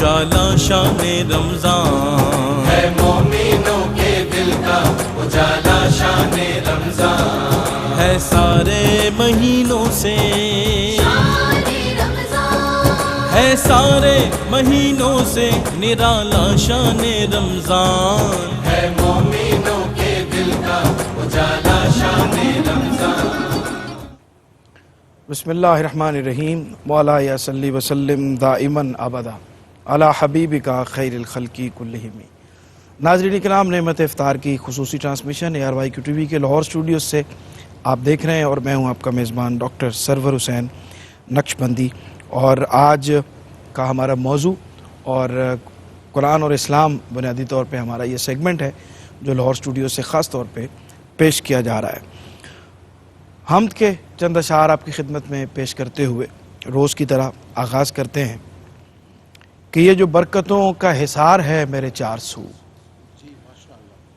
اجالا شان رمضان ہے مومنوں کے دل کا اجالا شان رمضان ہے سارے مہینوں سے ہے سارے مہینوں سے نرالا شان رمضان ہے مومنوں کے دل کا اجالا شان رمضان بسم اللہ الرحمن الرحیم مولا یا صلی وسلم دائماً ابدا علی حبیبک خیر الخلق کلہم۔ ناظرین کرام، نعمت افطار کی خصوصی ٹرانسمیشن ARYQ ٹی وی کے لاہور اسٹوڈیوز سے آپ دیکھ رہے ہیں، اور میں ہوں آپ کا میزبان ڈاکٹر سرور حسین نقشبندی۔ اور آج کا ہمارا موضوع اور قرآن اور اسلام بنیادی طور پہ ہمارا یہ سیگمنٹ ہے جو لاہور اسٹوڈیو سے خاص طور پہ پیش کیا جا رہا ہے۔ حمد کے چند اشعار آپ کی خدمت میں پیش کرتے ہوئے روز کی طرح آغاز کرتے ہیں کہ یہ جو برکتوں کا حصار ہے میرے چار سو،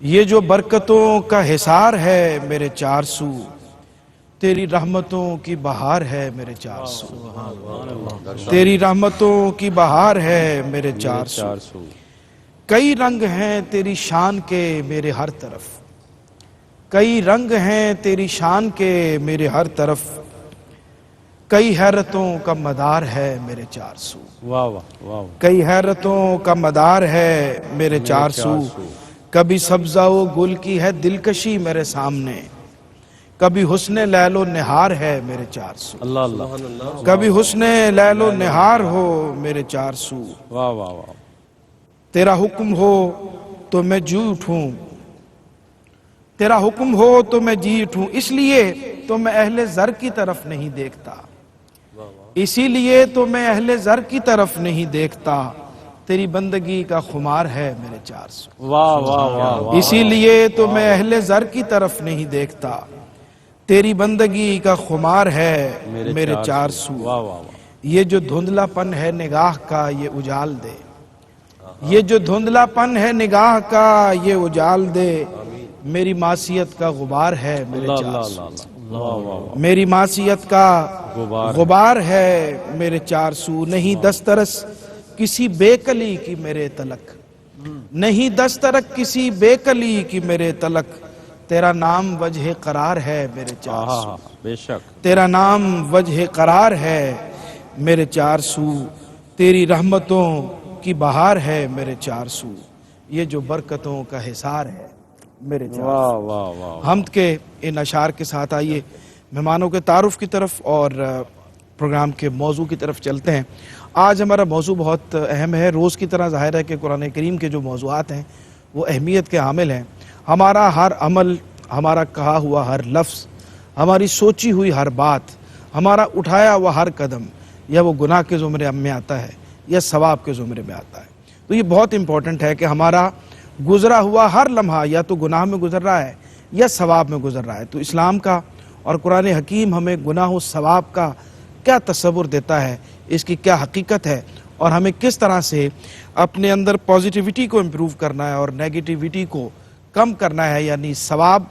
یہ جو برکتوں کا حصار ہے میرے چار سو، تیری رحمتوں کی بہار ہے میرے چار سو، تیری رحمتوں کی بہار ہے میرے چار سو، کئی رنگ ہیں تیری شان کے میرے ہر طرف، کئی رنگ ہیں تیری شان کے میرے ہر طرف، کئی حیرتوں کا مدار ہے میرے چار سو، کئی حیرتوں کا مدار ہے میرے چار سو، کبھی سبزہ و گل کی ہے دلکشی میرے سامنے، کبھی حسن لیل و نہار ہے میرے چار سو، کبھی حسن لیل و نہار ہو میرے چار سو، تیرا حکم ہو تو میں جی اٹھوں، تیرا حکم ہو تو میں جی اٹھوں، اس لیے تو میں اہل زر کی طرف نہیں دیکھتا، اسی لیے تو میں اہل زر کی طرف نہیں دیکھتا، تیری بندگی کا خمار ہے میرے چار سو، اسی لیے تو میں اہل زر کی طرف نہیں دیکھتا، تیری بندگی کا خمار ہے میرے چار سو، یہ جو دھندلا پن ہے نگاہ کا یہ اجال دے، یہ جو دھندلا پن ہے نگاہ کا یہ اجال دے، میری معصیت کا غبار ہے میرے چار سو، میری معصیت کا غبار ہے میرے چار سو، نہیں دسترس کسی بے کلی کی میرے تلک، نہیں دسترک کسی بے کلی کی میرے تلک، تیرا نام وجہ قرار ہے میرے چار سو، تیرا نام وجہ قرار ہے میرے چار سو، تیری رحمتوں کی بہار ہے میرے چار سو، یہ جو برکتوں کا حصار ہے میرے چار سو۔ حمد کے ان اشعار کے ساتھ آئیے مہمانوں کے تعارف کی طرف اور پروگرام کے موضوع کی طرف چلتے ہیں۔ آج ہمارا موضوع بہت اہم ہے، روز کی طرح ظاہر ہے کہ قرآن کریم کے جو موضوعات ہیں وہ اہمیت کے حامل ہیں۔ ہمارا ہر عمل، ہمارا کہا ہوا ہر لفظ، ہماری سوچی ہوئی ہر بات، ہمارا اٹھایا ہوا ہر قدم، یا وہ گناہ کے زمرے میں آتا ہے یا ثواب کے زمرے میں آتا ہے۔ تو یہ بہت امپورٹنٹ ہے کہ ہمارا گزرا ہوا ہر لمحہ یا تو گناہ میں گزر رہا ہے یا ثواب میں گزر رہا ہے۔ تو اسلام کا اور قرآن حکیم ہمیں گناہ و ثواب کا کیا تصور دیتا ہے، اس کی کیا حقیقت ہے، اور ہمیں کس طرح سے اپنے اندر پازیٹیوٹی کو امپروو کرنا ہے اور نیگیٹیوٹی کو کم کرنا ہے، یعنی ثواب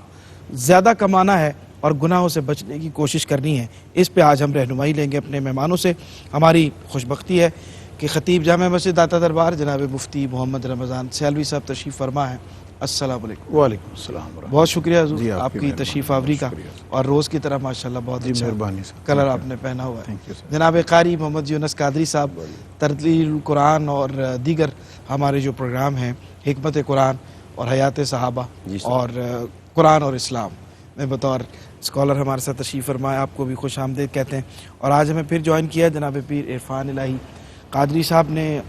زیادہ کمانا ہے اور گناہوں سے بچنے کی کوشش کرنی ہے۔ اس پہ آج ہم رہنمائی لیں گے اپنے مہمانوں سے۔ ہماری خوش بختی ہے کہ خطیب جامع مسجد داتا دربار جناب مفتی محمد رمضان سیالوی صاحب تشریف فرما ہے۔ السلام علیکم۔ وعلیکم السلام ورحمۃ بہت شکریہ حضور جی آپ کی تشریف آوری کا، اور روز کی طرح ماشاءاللہ بہت اچھا مہربانی کلر آپ نے پہنا ہوا ہے۔ جناب قاری محمد یونس قادری صاحب ترتیل القرآن اور دیگر ہمارے جو پروگرام ہیں، حکمت قرآن اور حیات صحابہ اور قرآن اور اسلام میں بطور اسکالر ہمارے ساتھ تشریف فرمائے، آپ کو بھی خوش آمدید کہتے ہیں۔ اور آج ہمیں پھر جوائن کیا جناب پیر عرفان الہی قادری صاحب نے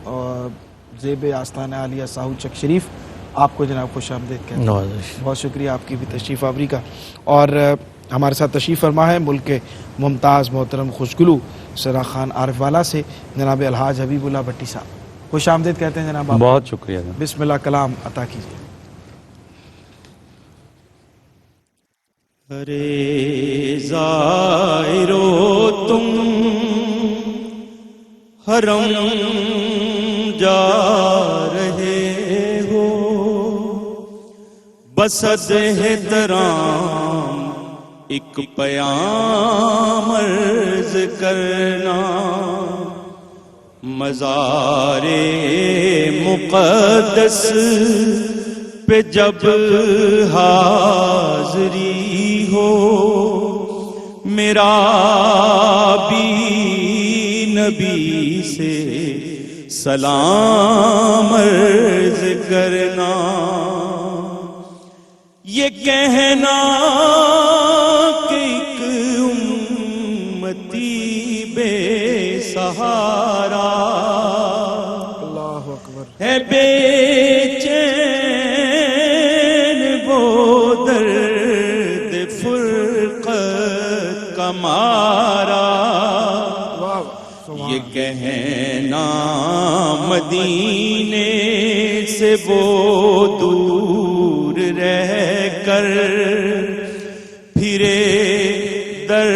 زیب آستانہ عالیہ ساہو چک شریف، آپ کو جناب خوش آمدید کہتے ہیں۔ بہت شکریہ آپ کی بھی تشریف آوری کا۔ اور ہمارے ساتھ تشریف فرما ہے ملک کے ممتاز محترم خوشگلو سرا خان عارف والا سے جناب الحاج حبیب اللہ بھٹی صاحب، خوش آمدید کہتے ہیں جناب آپ۔ بہت شکریہ۔ بسم اللہ کلام عطا کیجیے۔ ارے زائرو تم حرم جا رہے ہو، بسد احترام ایک پیام عرض کرنا، مزار مقدس پہ جب حاضری ہو، میرا بھی نبی سے سلام عرض کرنا، یہ کہنا کہ ایک امتی بے سہارا اللہ اکبر ہے، بے چین وہ درد فرقت کا مارا، یہ کہنا مدینے سے وہ دور رہ کر پھرے در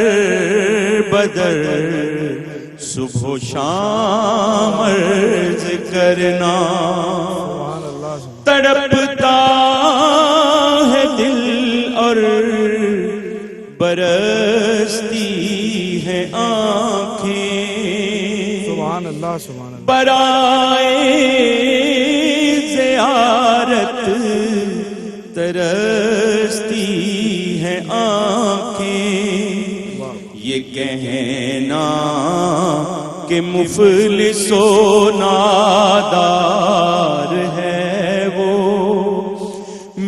بدر صبح و شام عرض کرنا، تڑپتا ہے دل اور برستی ہے آنکھیں، سبحان اللہ سبحان اللہ، برائے زیارت ترستی ہے آنکھیں، یہ کہنا کہ مفلس و نادار ہے وہ،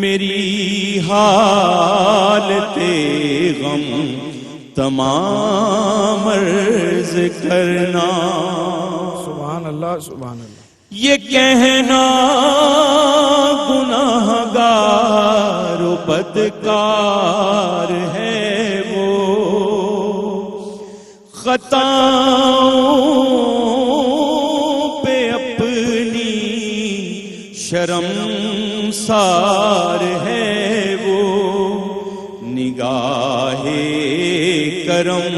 میری حالت غم تمام عرض کرنا، سبحان اللہ سبحان اللہ، یہ کہنا گناہگار و بدکار ہے وہ، خطاؤں پہ اپنی شرم سار ہے وہ، نگاہ کرم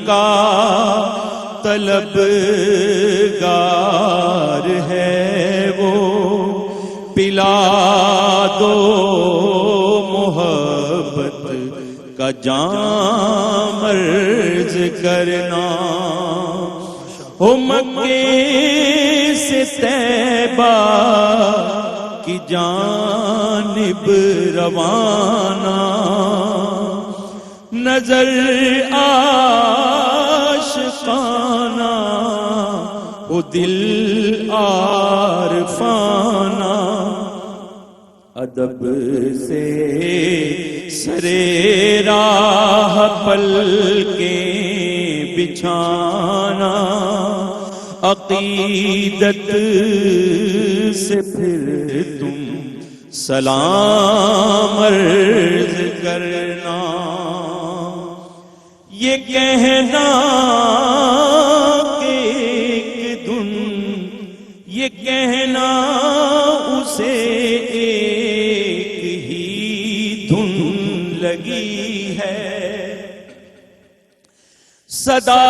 کا طلبگار ہے وہ، پلا دو محبت کا جام عرض کرنا، ہو مکے سے طیبہ کی جانب روانہ، نظر عاشقانہ وہ دل عارفانہ، ادب سے سرے راہ پلکیں بچھانا، عقیدت سے پھر تم سلام عرض کرنا، یہ کہنا کہ ایک دن، یہ کہنا اسے ایک ہی دھن لگی ہے، صدا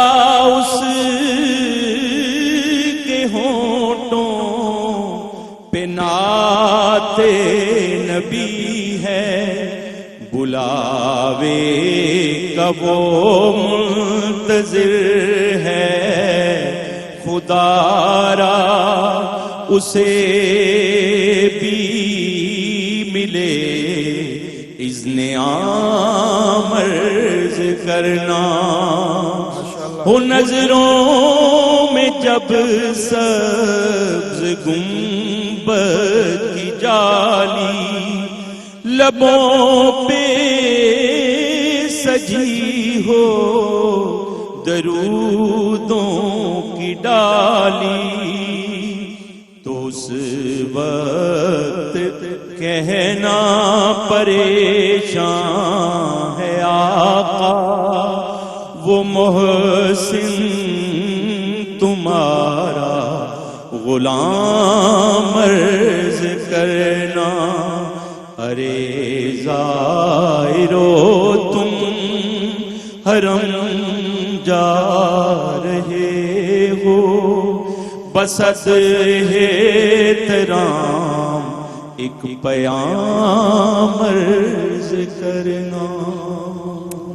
اس کے ہونٹوں پہ نعت نبی ہے، بلاوے کا وہ منتظر ہے، خدا را اسے بھی ملے اذن عام عرض کرنا، ہو نظروں میں جب سبز گنبد کی جالی، لبوں پہ سجی ہو درودوں کی ڈالی، تو اس وقت کہنا پریشان ہے آقا، وہ محسن تمہارا غلام عرض کرنا، ارے زائرو تم حرم جا رہے ہو، بسط احترام ایک پیام عرض کرنا۔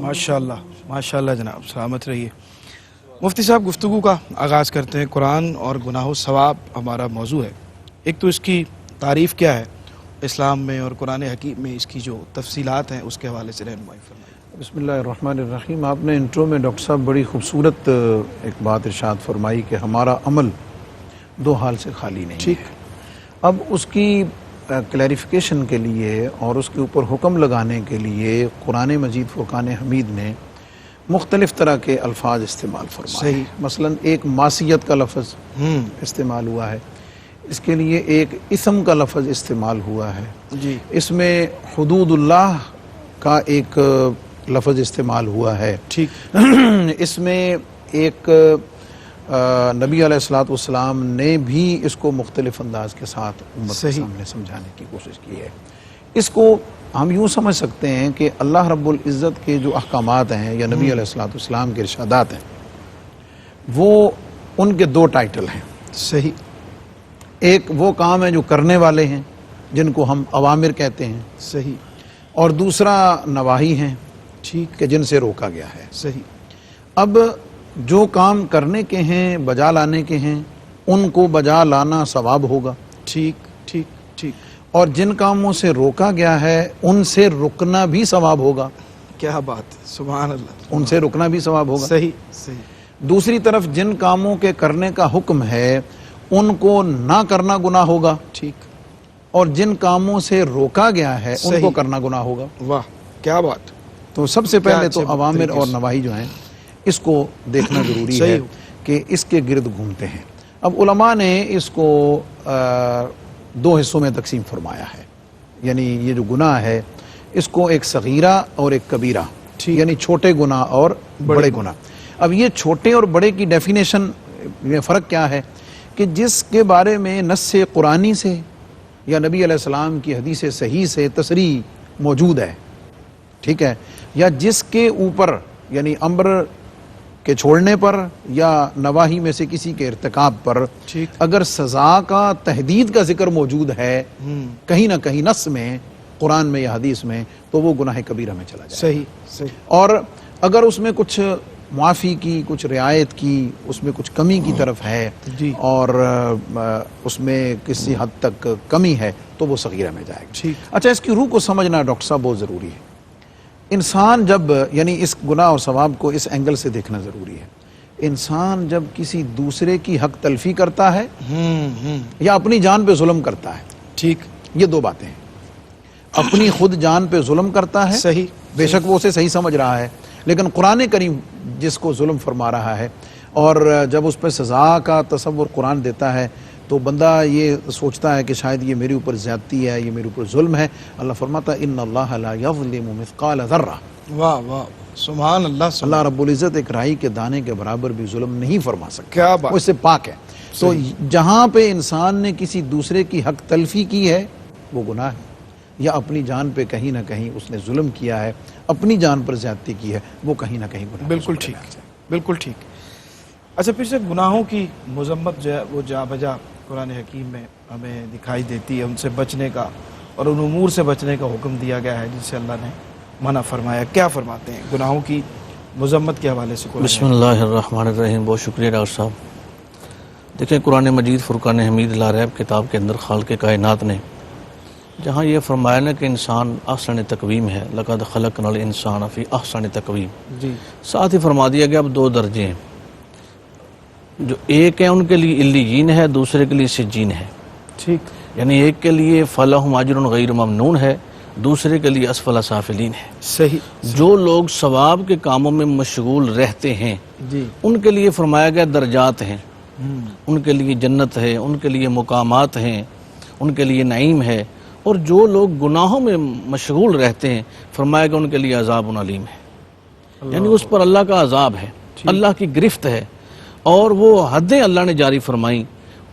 ماشاءاللہ ماشاءاللہ جناب، سلامت رہیے۔ مفتی صاحب گفتگو کا آغاز کرتے ہیں. قرآن اور گناہ و ثواب ہمارا موضوع ہے. ایک تو اس کی تعریف کیا ہے اسلام میں اور قرآن حکیم میں، اس کی جو تفصیلات ہیں اس کے حوالے سے رہنمائی فرمائیں. بسم اللہ الرحمن الرحیم. آپ نے انٹرو میں ڈاکٹر صاحب بڑی خوبصورت ایک بات ارشاد فرمائی کہ ہمارا عمل دو حال سے خالی نہیں ٹھیک. ہے. اب اس کی کلیریفیکیشن کے لیے اور اس کے اوپر حکم لگانے کے لیے قرآن مجید فرقان حمید نے مختلف طرح کے الفاظ استعمال فرمائے. صحیح. مثلا ایک معصیت کا لفظ استعمال ہوا ہے، اس کے لیے ایک اسم کا لفظ استعمال ہوا ہے، جی. اس میں حدود اللہ کا ایک لفظ استعمال ہوا ہے. ٹھیک. اس میں ایک نبی علیہ الصلوۃ والسلام نے بھی اس کو مختلف انداز کے ساتھ امت کے صحیح. سامنے سمجھانے کی کوشش کی ہے. اس کو ہم یوں سمجھ سکتے ہیں کہ اللہ رب العزت کے جو احکامات ہیں یا نبی علیہ الصلوۃ والسلام کے ارشادات ہیں وہ ان کے دو ٹائٹل ہیں. صحیح. ایک وہ کام ہے جو کرنے والے ہیں جن کو ہم اوامر کہتے ہیں، صحیح. اور دوسرا نواہی ہیں ٹھیک. کہ جن سے روکا گیا ہے. صحیح. اب جو کام کرنے کے ہیں، بجا لانے کے ہیں، ان کو بجا لانا ثواب ہوگا. ٹھیک. ٹھیک. ٹھیک. اور جن کاموں سے روکا گیا ہے ان سے رکنا بھی ثواب ہوگا. کیا بات ہے، سبحان اللہ. ان سے رکنا بھی ثواب ہوگا. صحیح. صحیح. دوسری طرف جن کاموں کے کرنے کا حکم ہے ان کو نہ کرنا گناہ ہوگا، ٹھیک. اور جن کاموں سے روکا گیا ہے ان صحیح. کو کرنا گناہ ہوگا. واہ کیا بات. تو سب سے پہلے تو اچھے اوامر طریقے اور سے. نواہی جو ہیں اس کو دیکھنا ضروری ہے صحیح. کہ اس کے گرد گھومتے ہیں. اب علماء نے اس کو دو حصوں میں تقسیم فرمایا ہے. یعنی یہ جو گناہ ہے اس کو ایک صغیرہ اور ایک کبیرہ، یعنی چھوٹے گناہ اور بڑے گناہ. اب یہ چھوٹے اور بڑے کی ڈیفینیشن میں فرق کیا ہے کہ جس کے بارے میں نص قرآنی سے یا نبی علیہ السلام کی حدیث صحیح سے تصریح موجود ہے، ٹھیک ہے، یا جس کے اوپر یعنی امر کے چھوڑنے پر یا نواہی میں سے کسی کے ارتکاب پر ٹھیک. اگر سزا کا تحدید کا ذکر موجود ہے کہیں نہ کہیں نص میں، قرآن میں یا حدیث میں، تو وہ گناہ کبیرہ میں چلا جائے. صحیح. صحیح. اور اگر اس میں کچھ معافی کی، کچھ رعایت کی، اس میں کچھ کمی کی طرف ہے جی. اور اس میں کسی حد تک کمی ہے تو وہ صغیرہ میں جائے گا. ٹھیک. اچھا، اس کی روح کو سمجھنا ڈاکٹر صاحب بہت ضروری ہے. انسان جب یعنی اس گناہ اور ثواب کو اس اینگل سے دیکھنا ضروری ہے. انسان جب کسی دوسرے کی حق تلفی کرتا ہے یا اپنی جان پہ ظلم کرتا ہے، ٹھیک. یہ دو باتیں ہیں. اپنی خود جان پہ ظلم کرتا ہے، صحیح. بے شک وہ اسے صحیح سمجھ رہا ہے، لیکن قرآن کریم جس کو ظلم فرما رہا ہے اور جب اس پہ سزا کا تصور قرآن دیتا ہے تو بندہ یہ سوچتا ہے کہ شاید یہ میرے اوپر زیادتی ہے، یہ میرے اوپر ظلم ہے. اللہ فرماتا ہے ان اللہ لا یظلم مثقال ذرہ. واہ واہ سبحان اللہ. اللہ رب العزت ایک رائی کے دانے کے برابر بھی ظلم نہیں فرما سکتا. کیا بات. وہ اس سے پاک ہے. تو جہاں پہ انسان نے کسی دوسرے کی حق تلفی کی ہے وہ گناہ ہے، یا اپنی جان پہ کہیں نہ کہیں اس نے ظلم کیا ہے، اپنی جان پر زیادتی کی ہے، وہ کہیں نہ کہیں گناہ. بالکل ٹھیک. بالکل ٹھیک. اچھا، پھر سے گناہوں کی مذمت جو ہے وہ جا بجا قرآن حکیم میں ہمیں دکھائی دیتی ہے. ان سے بچنے کا اور ان امور سے بچنے کا حکم دیا گیا ہے جن سے اللہ نے منع فرمایا. کیا فرماتے ہیں گناہوں کی مذمت کے حوالے سے قرآن بسم اللہ الرحمن الرحیم. بہت شکریہ ڈاکٹر صاحب. دیکھیں قرآن مجید فرقان حمید لا ریب کتاب کے اندر خالق کائنات نے جہاں یہ فرمایا نا کہ انسان احسن تقویم ہے، لقد خلقنا الانسان فی احسن تقویم، جی. ساتھ ہی فرما دیا گیا اب دو درجے ہیں. جو ایک ہے ان کے لیے علیین ہے، دوسرے کے لیے سجین ہے. ٹھیک. یعنی ایک کے لیے فلہم اجر غیر ممنون ہے، دوسرے کے لیے اسفل سافلین ہے. صحیح. جو لوگ ثواب کے کاموں میں مشغول رہتے ہیں جی. ان کے لیے فرمایا گیا درجات ہیں، ان کے لیے جنت ہے، ان کے لیے مقامات ہیں، ان کے لیے نعیم ہے. اور جو لوگ گناہوں میں مشغول رہتے ہیں فرمایا گیا ان کے لیے عذاب علیم ہے. یعنی اس پر اللہ کا عذاب ہے، اللہ کی گرفت ہے. اور وہ حدیں اللہ نے جاری فرمائیں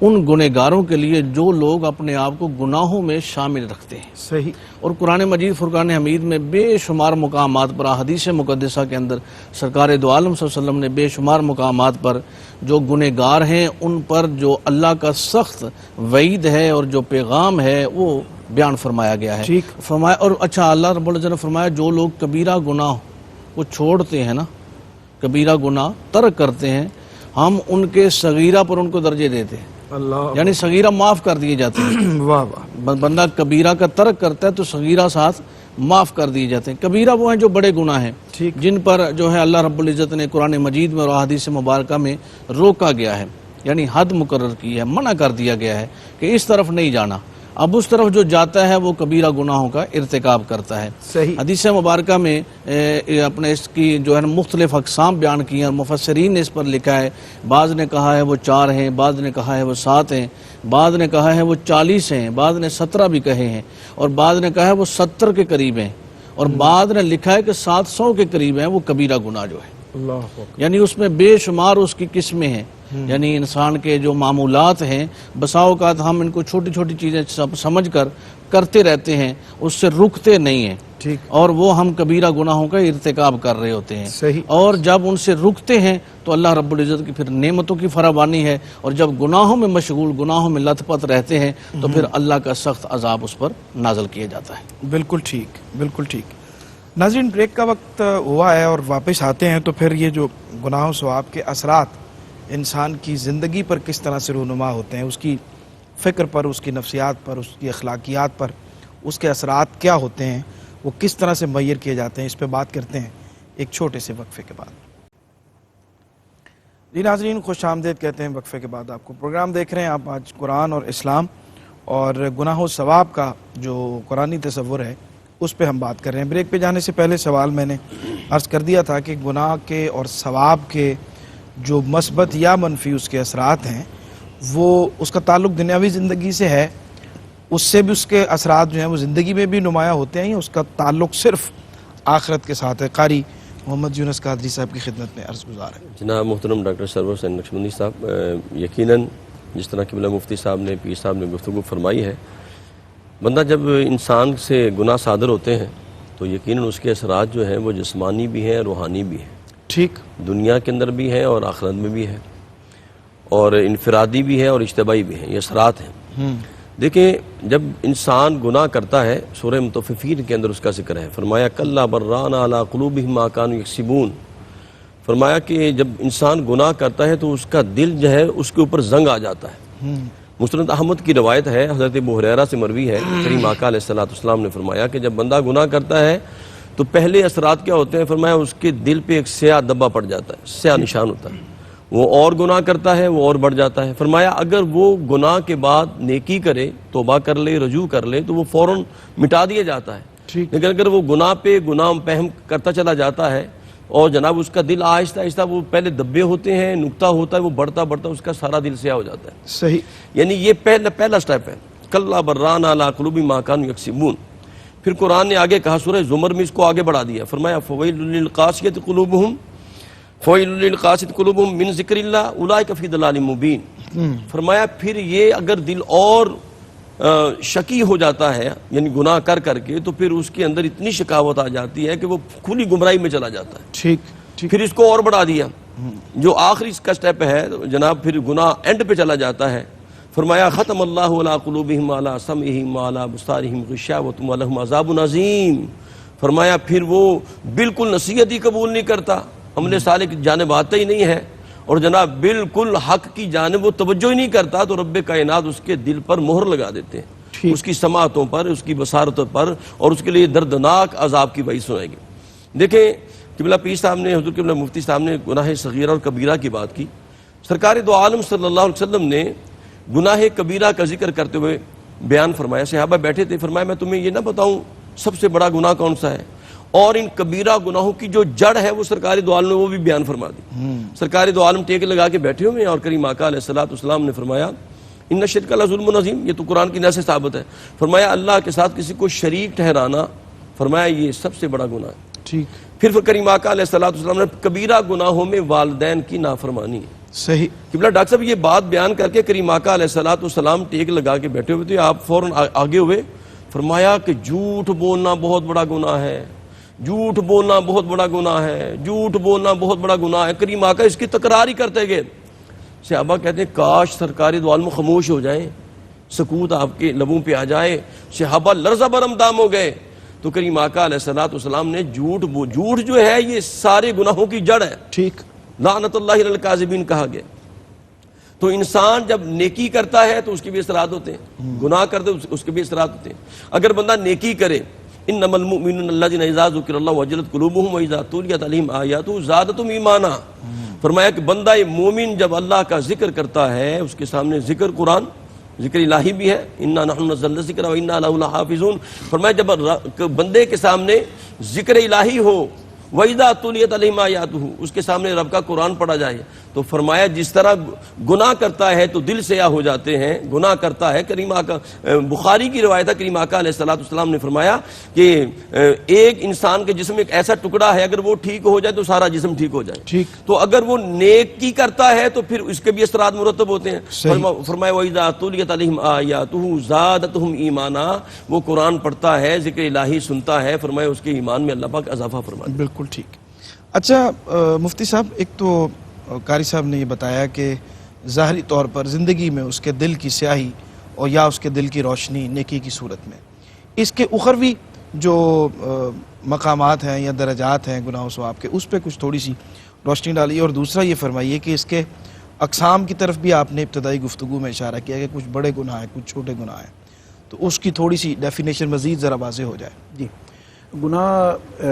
ان گنہگاروں کے لیے جو لوگ اپنے آپ کو گناہوں میں شامل رکھتے ہیں. صحیح. اور قرآن مجید فرقان حمید میں بے شمار مقامات پر، حدیث مقدسہ کے اندر سرکار دو عالم صلی اللہ علیہ وسلم نے بے شمار مقامات پر جو گنہگار ہیں ان پر جو اللہ کا سخت وعید ہے اور جو پیغام ہے وہ بیان فرمایا گیا ہے. فرمایا. اور اچھا اللہ رب العزت نے فرمایا جو لوگ کبیرہ گناہ کو چھوڑتے ہیں نا، کبیرہ گناہ ترک کرتے ہیں ہم ان کے صغیرہ پر ان کو درجے دیتے ہیں، اللہ، یعنی صغیرہ معاف کر دیے جاتے ہیں۔ واہ واہ، بندہ کبیرہ کا ترک کرتا ہے تو صغیرہ ساتھ معاف کر دیے جاتے ہیں۔ کبیرہ وہ ہیں جو بڑے گناہ ہیں، ٹھیک، جن پر جو ہے اللہ رب العزت نے قرآن مجید میں اور احادیث مبارکہ میں روکا گیا ہے، یعنی حد مقرر کی ہے، منع کر دیا گیا ہے کہ اس طرف نہیں جانا۔ اب اس طرف جو جاتا ہے وہ کبیرہ گناہوں کا ارتکاب کرتا ہے۔ صحیح، حدیث مبارکہ میں اپنے اس کی جو ہے مختلف اقسام بیان کی ہیں اور مفسرین نے اس پر لکھا ہے، بعض نے کہا ہے وہ 4 ہیں، بعض نے کہا ہے وہ 7 ہیں، بعض نے کہا ہے وہ 40 ہیں، بعض نے 17 بھی کہے ہیں، اور بعض نے کہا ہے وہ 70 کے قریب ہیں، اور بعض نے لکھا ہے کہ 700 کے قریب ہیں وہ کبیرہ گناہ جو ہے، اللہ اکبر، یعنی اس میں بے شمار اس کی قسمیں ہیں۔ یعنی انسان کے جو معمولات ہیں، بسا اوقات ہم ان کو چھوٹی چھوٹی چیزیں سمجھ کر کرتے رہتے ہیں، اس سے رکتے نہیں ہیں، ٹھیک، اور وہ ہم کبیرہ گناہوں کا ارتکاب کر رہے ہوتے ہیں۔ صحیح، اور جب ان سے رکتے ہیں تو اللہ رب العزت کی پھر نعمتوں کی فراوانی ہے، اور جب گناہوں میں مشغول، گناہوں میں لت پت رہتے ہیں تو پھر اللہ کا سخت عذاب اس پر نازل کیا جاتا ہے۔ بالکل ٹھیک، بالکل ٹھیک۔ ناظرین، بریک کا وقت ہوا ہے اور واپس آتے ہیں تو پھر یہ جو گناہ و ثواب کے اثرات انسان کی زندگی پر کس طرح سے رونما ہوتے ہیں، اس کی فکر پر، اس کی نفسیات پر، اس کی اخلاقیات پر اس کے اثرات کیا ہوتے ہیں، وہ کس طرح سے معیر کیے جاتے ہیں، اس پہ بات کرتے ہیں ایک چھوٹے سے وقفے کے بعد۔ جی ناظرین، خوش آمدید کہتے ہیں وقفے کے بعد آپ کو۔ پروگرام دیکھ رہے ہیں آپ آج قرآن اور اسلام اور گناہ و ثواب کا جو قرآنی تصور ہے اس پہ ہم بات کر رہے ہیں۔ بریک پہ جانے سے پہلے سوال میں نے عرض کر دیا تھا کہ گناہ کے اور ثواب کے جو مثبت یا منفی اس کے اثرات ہیں، وہ اس کا تعلق دنیاوی زندگی سے ہے، اس سے بھی اس کے اثرات جو ہیں وہ زندگی میں بھی نمایاں ہوتے ہیں، یا اس کا تعلق صرف آخرت کے ساتھ ہے؟ قاری محمد یونس قادری صاحب کی خدمت میں عرض گزار ہے۔ جناب محترم ڈاکٹر سرور حسین نقشبندی صاحب، یقیناً جس طرح قبلہ مفتی صاحب نے، پیر صاحب نے گفتگو فرمائی ہے، بندہ جب انسان سے گناہ صادر ہوتے ہیں تو یقیناً اس کے اثرات جو ہیں وہ جسمانی بھی ہیں، روحانی بھی ہیں، ٹھیک، دنیا کے اندر بھی ہے اور آخرت میں بھی ہے، اور انفرادی بھی ہے اور اجتماعی بھی ہیں، یہ اثرات ہیں۔ دیکھیں، جب انسان گناہ کرتا ہے، سورہ مطففین کے اندر اس کا ذکر ہے، فرمایا کلا بران علی قلوبہم ما کانوا یکسبون، فرمایا کہ جب انسان گناہ کرتا ہے تو اس کا دل جو ہے اس کے اوپر زنگ آ جاتا ہے۔ مسند احمد کی روایت ہے، حضرت ابو ہریرہ سے مروی ہے، کریم آقا علیہ السلام نے فرمایا کہ جب بندہ گناہ کرتا ہے تو پہلے اثرات کیا ہوتے ہیں؟ فرمایا اس کے دل پہ ایک سیاہ دبا پڑ جاتا ہے، سیاہ نشان ہوتا ہے، وہ اور گناہ کرتا ہے، وہ اور بڑھ جاتا ہے۔ فرمایا اگر وہ گناہ کے بعد نیکی کرے، توبہ کر لے، رجوع کر لے تو وہ فوراً مٹا دیا جاتا ہے، لیکن اگر وہ گناہ پہ گناہ پہم کرتا چلا جاتا ہے اور جناب اس کا دل آہستہ آہستہ، وہ پہلے دبے ہوتے ہیں، نقطہ ہوتا ہے، وہ بڑھتا بڑھتا اس کا سارا دل سیاہ ہو جاتا ہے۔ صحیح، یعنی یہ پہلا سٹیپ ہے، کلا بران علی قلوبہم ما کانوا یکسبون۔ پھر قرآن نے آگے کہا، سورہ زمر میں اس کو آگے بڑھا دیا، فرمایا فویل للقاسیۃ قلوبہم فویل للقاسیۃ قلوبہم من ذکر اللہ اولئک فی ضلال مبین۔ فرمایا پھر یہ اگر دل اور شکی ہو جاتا ہے، یعنی گناہ کر کر کے، تو پھر اس کے اندر اتنی شکاوت آ جاتی ہے کہ وہ کھلی گمراہی میں چلا جاتا ہے۔ ٹھیک، ٹھیک، پھر اس کو اور بڑھا دیا، جو آخری اس کا سٹیپ ہے جناب، پھر گناہ اینڈ پہ چلا جاتا ہے۔ فرمایا ختم اللہ علی قلوبہم وعلی سمعہم وعلی ابصارہم غشاوۃ ولہم عذاب عظیم۔ فرمایا پھر وہ بالکل نصیحت ہی قبول نہیں کرتا، عمل صالح کی جانب آتا ہی نہیں ہے، اور جناب بالکل حق کی جانب وہ توجہ ہی نہیں کرتا، تو رب کائنات اس کے دل پر مہر لگا دیتے ہیں، اس کی سماعتوں پر، اس کی بصارتوں پر، اور اس کے لیے دردناک عذاب کی وعید سنائے گی۔ دیکھیں، قبلہ پیر صاحب نے، حضور قبلہ مفتی صاحب نے گناہ صغیرہ اور کبیرہ کی بات کی۔ سرکار دو عالم صلی اللہ علیہ وسلم نے گناہ کبیرہ کا ذکر کرتے ہوئے بیان فرمایا، صحابہ بیٹھے تھے، فرمایا میں تمہیں یہ نہ بتاؤں سب سے بڑا گناہ کون سا ہے؟ اور ان کبیرہ گناہوں کی جو جڑ ہے وہ سرکار دو عالم نے وہ بھی بیان فرما دی۔ سرکار دو عالم ٹیک لگا کے بیٹھے ہوئے ہیں، اور کریم آقا علیہ السلام نے فرمایا ان الشرک لظلم عظیم، یہ تو قرآن کی نص سے ثابت ہے۔ فرمایا اللہ کے ساتھ کسی کو شریک ٹھہرانا، فرمایا یہ سب سے بڑا گناہ ہے۔ ٹھیک، پھر کریم آقا علیہ السلام نے کبیرہ گناہوں میں والدین کی نافرمانی ہے۔ صحیح، قبلہ ڈاکٹر صاحب یہ بات بیان کر کے کریم آقا علیہ السلام ٹیک لگا کے بیٹھے ہوئے تھے، آپ فوراً آگے ہوئے، فرمایا کہ جھوٹ بولنا بہت بڑا گناہ ہے، جھوٹ بولنا بہت بڑا گناہ ہے، جھوٹ بولنا بہت بڑا گناہ ہے۔ کریم آقا اس کی تکرار ہی کرتے گئے۔ صحابہ کہتے ہیں کاش سرکار دو عالم خاموش ہو جائیں، سکوت آپ کے لبوں پہ آ جائے۔ صحابہ لرزہ برہم دام ہو گئے۔ تو کریم آقا علیہ السلام نے جھوٹ جو ہے یہ سارے گناہوں کی جڑ ہے، ٹھیک، لعنت اللہ علی الکاذبین کہا گیا. تو انسان جب نیکی کرتا ہے تو اس کے بھی اثرات ہوتے ہیں, گناہ کرتے اس کے بھی اثرات ہوتے ہیں. اگر بندہ نیکی کرے, انما المؤمنون الذین اذا ذکر اللہ وجلت قلوبهم واذا تلیت علیہم آیاتہ زادتہم ایمانا. فرمایا کہ بندہ مومن جب اللہ کا ذکر کرتا ہے, اس کے سامنے ذکر قرآن ذکر الہی بھی ہے, انا نحن نزلنا الذکر و انا لہ لحافظون. فرمایا جب بندے کے سامنے ذکر الہی ہو, وَإِذَا تُلِيَتْ عَلَيْهِمْ آیَاتُهُ, اس کے سامنے رب کا قرآن پڑھا جائے, تو فرمایا جس طرح گناہ کرتا ہے تو دل سیاہ ہو جاتے ہیں, گناہ کرتا ہے. کریم آقا, بخاری کی روایت ہے, کریم آقا علیہ السلام نے فرمایا کہ ایک انسان کے جسم میں ایک ایسا ٹکڑا ہے, اگر وہ ٹھیک ہو جائے تو سارا جسم ٹھیک ہو جائے. ٹھیک. تو اگر وہ نیکی کرتا ہے تو پھر اس کے بھی اثرات مرتب ہوتے ہیں. فرمایا وَإِذَا تُلِيَتْ عَلَيْهِمْ آیَاتُهُ زَادَتْهُمْ ایمانا, وہ قرآن پڑھتا ہے, ذکر الہی سنتا ہے, فرمایا اس کے ایمان میں اللہ پاک اضافہ فرماتا ہے. بالکل ٹھیک. اچھا مفتی صاحب, ایک تو قاری صاحب نے یہ بتایا کہ ظاہری طور پر زندگی میں اس کے دل کی سیاہی اور یا اس کے دل کی روشنی نیکی کی صورت میں, اس کے اخروی جو مقامات ہیں یا درجات ہیں گناہ و ثواب کے, اس پہ کچھ تھوڑی سی روشنی ڈالیے. اور دوسرا یہ فرمائیے کہ اس کے اقسام کی طرف بھی آپ نے ابتدائی گفتگو میں اشارہ کیا کہ کچھ بڑے گناہ ہیں, کچھ چھوٹے گناہ ہیں, تو اس کی تھوڑی سی ڈیفینیشن مزید ذرا واضح ہو جائے. جی, گناہ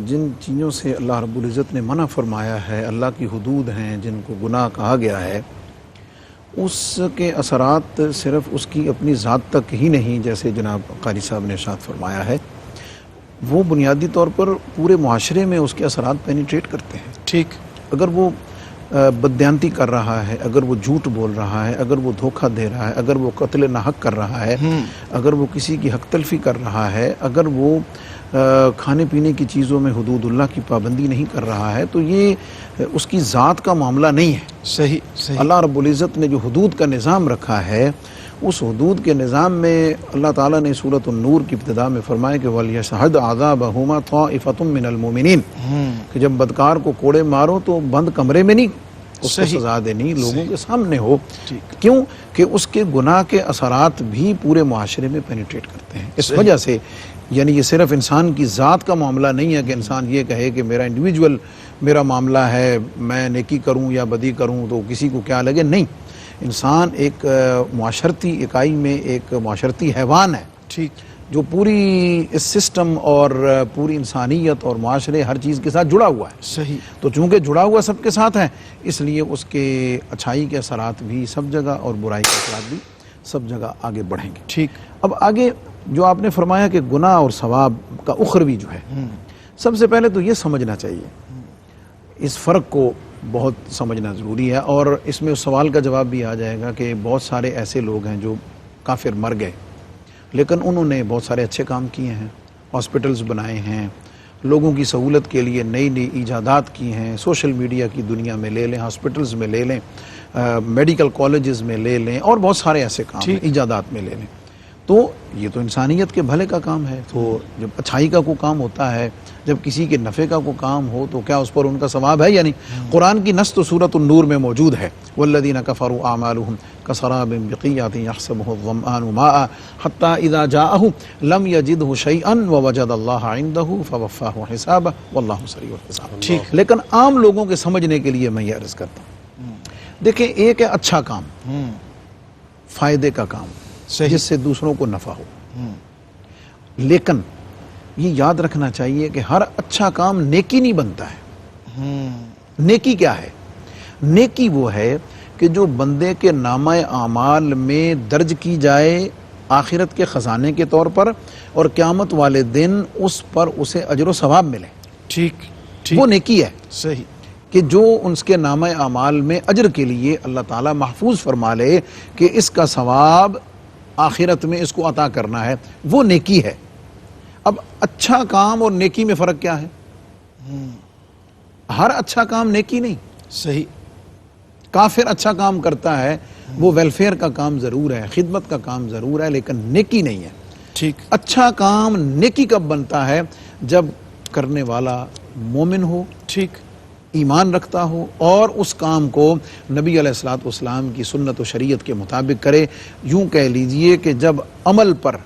جن چیزوں سے اللہ رب العزت نے منع فرمایا ہے, اللہ کی حدود ہیں جن کو گناہ کہا گیا ہے, اس کے اثرات صرف اس کی اپنی ذات تک ہی نہیں, جیسے جناب قاری صاحب نے ارشاد فرمایا ہے, وہ بنیادی طور پر پورے معاشرے میں اس کے اثرات پینیٹریٹ کرتے ہیں. ٹھیک. اگر وہ بددیانتی کر رہا ہے, اگر وہ جھوٹ بول رہا ہے, اگر وہ دھوکہ دے رہا ہے, اگر وہ قتل ناحق کر رہا ہے, اگر وہ کسی کی حق تلفی کر رہا ہے, اگر وہ کھانے پینے کی چیزوں میں حدود اللہ کی پابندی نہیں کر رہا ہے, تو یہ اس کی ذات کا معاملہ نہیں ہے. صحیح صحیح. اللہ رب العزت نے جو حدود کا نظام رکھا ہے, اس حدود کے نظام میں اللہ تعالیٰ نے سورۃ النور کی ابتدا میں فرمایا کہ وَلْيَشْهَدْ عَذَابَهُمَا طَائِفَةٌ مِّنَ الْمُؤْمِنِينَ, کہ جب بدکار کو کوڑے مارو تو بند کمرے میں نہیں, اس کو سزا دینی لوگوں کے سامنے ہو. کیوں کہ اس کے گناہ کے اثرات بھی پورے معاشرے میں پینیٹریٹ کرتے ہیں. اس وجہ سے یعنی یہ صرف انسان کی ذات کا معاملہ نہیں ہے کہ انسان یہ کہے کہ میرا انڈیویجول میرا معاملہ ہے, میں نیکی کروں یا بدی کروں تو کسی کو کیا لگے. نہیں, انسان ایک معاشرتی اکائی میں ایک معاشرتی حیوان ہے. ٹھیک. جو پوری اس سسٹم اور پوری انسانیت اور معاشرے ہر چیز کے ساتھ جڑا ہوا ہے. صحیح. تو چونکہ جڑا ہوا سب کے ساتھ ہے, اس لیے اس کے اچھائی کے اثرات بھی سب جگہ اور برائی کے اثرات بھی سب جگہ آگے بڑھیں گے. ٹھیک. اب آگے جو آپ نے فرمایا کہ گناہ اور ثواب کا اخروی جو ہے, سب سے پہلے تو یہ سمجھنا چاہیے, اس فرق کو بہت سمجھنا ضروری ہے. اور اس میں اس سوال کا جواب بھی آ جائے گا کہ بہت سارے ایسے لوگ ہیں جو کافر مر گئے لیکن انہوں نے بہت سارے اچھے کام کیے ہیں, ہاسپٹلز بنائے ہیں, لوگوں کی سہولت کے لیے نئی نئی ایجادات کی ہیں, سوشل میڈیا کی دنیا میں لے لیں, ہاسپٹلز میں لے لیں, میڈیکل کالجز میں لے لیں, اور بہت سارے ایسے کام ہیں, ایجادات میں لے لیں. تو یہ تو انسانیت کے بھلے کا کام ہے. تو جب اچھائی کا کوئی کام ہوتا ہے, جب کسی کے نفع کا کوئی کام ہو, تو کیا اس پر ان کا ثواب ہے یا نہیں؟ قرآن کی نص تو سورۃ النور میں موجود ہے, والذین کفروا اعمالهم کسراب بقیعۃ یحسبہ الظمآن ماء حتی اذا جاءہ لم یجدہ شیئا ووجد اللہ عندہ فوفاہ حسابہ واللہ سریع الحساب. ٹھیک. لیکن عام لوگوں کے سمجھنے کے لیے میں یہ عرض کرتا ہوں, دیکھیں ایک ہے اچھا کام, فائدے کا کام, جس سے دوسروں کو نفع ہو, لیکن یہ یاد رکھنا چاہیے کہ ہر اچھا کام نیکی نہیں بنتا ہے. نیکی کیا ہے؟ نیکی وہ ہے کہ جو بندے کے نامہ اعمال میں درج کی جائے آخرت کے خزانے کے طور پر, اور قیامت والے دن اس پر اسے اجر و ثواب ملے. ٹھیک. وہ نیکی ہے. صحیح. کہ جو اس کے نامہ اعمال میں اجر کے لیے اللہ تعالیٰ محفوظ فرما لے کہ اس کا ثواب آخرت میں اس کو عطا کرنا ہے, وہ نیکی ہے. اب اچھا کام اور نیکی میں فرق کیا ہے؟ ہر اچھا کام نیکی نہیں. صحیح. کافر اچھا کام کرتا ہے, وہ ویلفیئر کا کام ضرور ہے, خدمت کا کام ضرور ہے, لیکن نیکی نہیں ہے. ٹھیک. اچھا کام نیکی کب بنتا ہے؟ جب کرنے والا مومن ہو, ٹھیک, ایمان رکھتا ہو, اور اس کام کو نبی علیہ الصلوۃ والسلام کی سنت و شریعت کے مطابق کرے. یوں کہہ لیجئے کہ جب عمل پر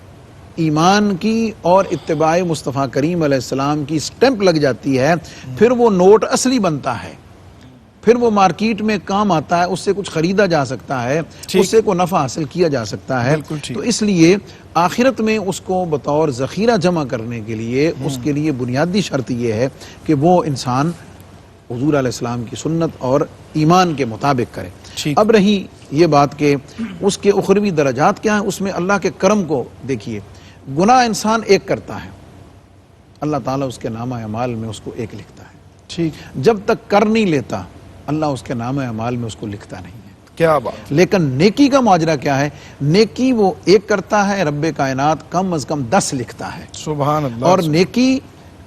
ایمان کی اور اتباع مصطفیٰ کریم علیہ السلام کی سٹیمپ لگ جاتی ہے, پھر وہ نوٹ اصلی بنتا ہے. پھر وہ مارکیٹ میں کام آتا ہے، اس سے کچھ خریدا جا سکتا ہے، اس سے کوئی نفع حاصل کیا جا سکتا ہے. تو اس لیے آخرت میں اس کو بطور ذخیرہ جمع کرنے کے لیے اس کے لیے بنیادی شرط یہ ہے کہ وہ انسان حضور علیہ السلام کی سنت اور ایمان کے مطابق کرے. اب رہی یہ بات کہ اس کے اخروی درجات کیا ہیں، اس میں اللہ کے کرم کو دیکھیے. گناہ انسان ایک کرتا ہے، اللہ تعالیٰ اس کے نامہ اعمال میں اس کو ایک لکھتا ہے. ٹھیک. جب تک کر نہیں لیتا اللہ اس کے نامہ اعمال میں اس کو لکھتا نہیں ہے. کیا بات. لیکن نیکی کا ماجرا کیا ہے؟ نیکی وہ ایک کرتا ہے، رب کائنات کم از کم 10 لکھتا ہے. سبحان اللہ. اور نیکی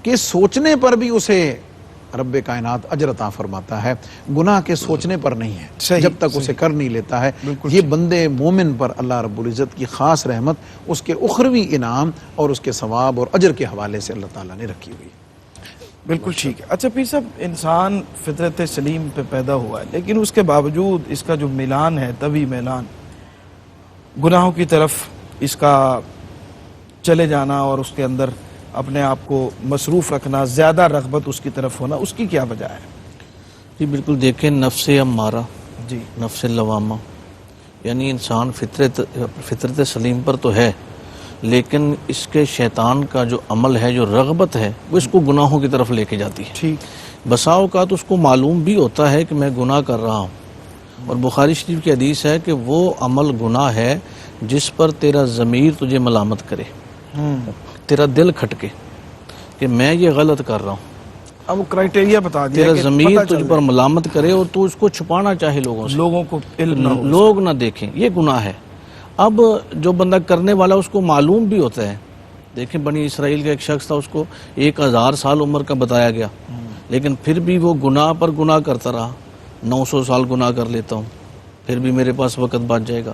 کے سوچنے پر بھی اسے رب کائنات اجر عطا فرماتا ہے، گناہ کے سوچنے پر نہیں ہے جب تک اسے کر نہیں لیتا ہے. یہ بندے مومن پر اللہ رب العزت کی خاص رحمت اس کے اخروی انعام اور اس کے ثواب اور اجر کے حوالے سے اللہ تعالیٰ نے رکھی ہوئی. بالکل ٹھیک ہے. اچھا پیر صاحب، انسان فطرت سلیم پہ پیدا ہوا ہے، لیکن اس کے باوجود اس کا جو میلان ہے، طبعی میلان گناہوں کی طرف اس کا چلے جانا اور اس کے اندر اپنے آپ کو مصروف رکھنا، زیادہ رغبت اس کی طرف ہونا، اس کی کیا وجہ ہے؟ جی بالکل، دیکھیں نفس امارہ، جی نفس لوامہ، یعنی انسان فطرت سلیم پر تو ہے، لیکن اس کے شیطان کا جو عمل ہے، جو رغبت ہے، وہ اس کو گناہوں کی طرف لے کے جاتی ہے. ٹھیک. بسا اوقات اس کو معلوم بھی ہوتا ہے کہ میں گناہ کر رہا ہوں، اور بخاری شریف کی حدیث ہے کہ وہ عمل گناہ ہے جس پر تیرا ضمیر تجھے ملامت کرے، تیرا دل کھٹکے کہ میں یہ غلط کر رہا ہوں. اب وہ کرائٹیریا بتا دیا، تیرا ضمیر تجھ پر ملامت کرے اور تو اس کو چھپانا چاہے لوگوں سے، لوگوں کو علم نہ ہو، لوگ نہ دیکھیں، یہ گناہ ہے. اب جو بندہ کرنے والا اس کو معلوم بھی ہوتا ہے. دیکھیں بنی اسرائیل کا ایک شخص تھا، اس کو 1000 سال عمر کا بتایا گیا، لیکن پھر بھی وہ گناہ پر گناہ کرتا رہا. 900 سال گناہ کر لیتا ہوں، پھر بھی میرے پاس وقت بچ جائے گا.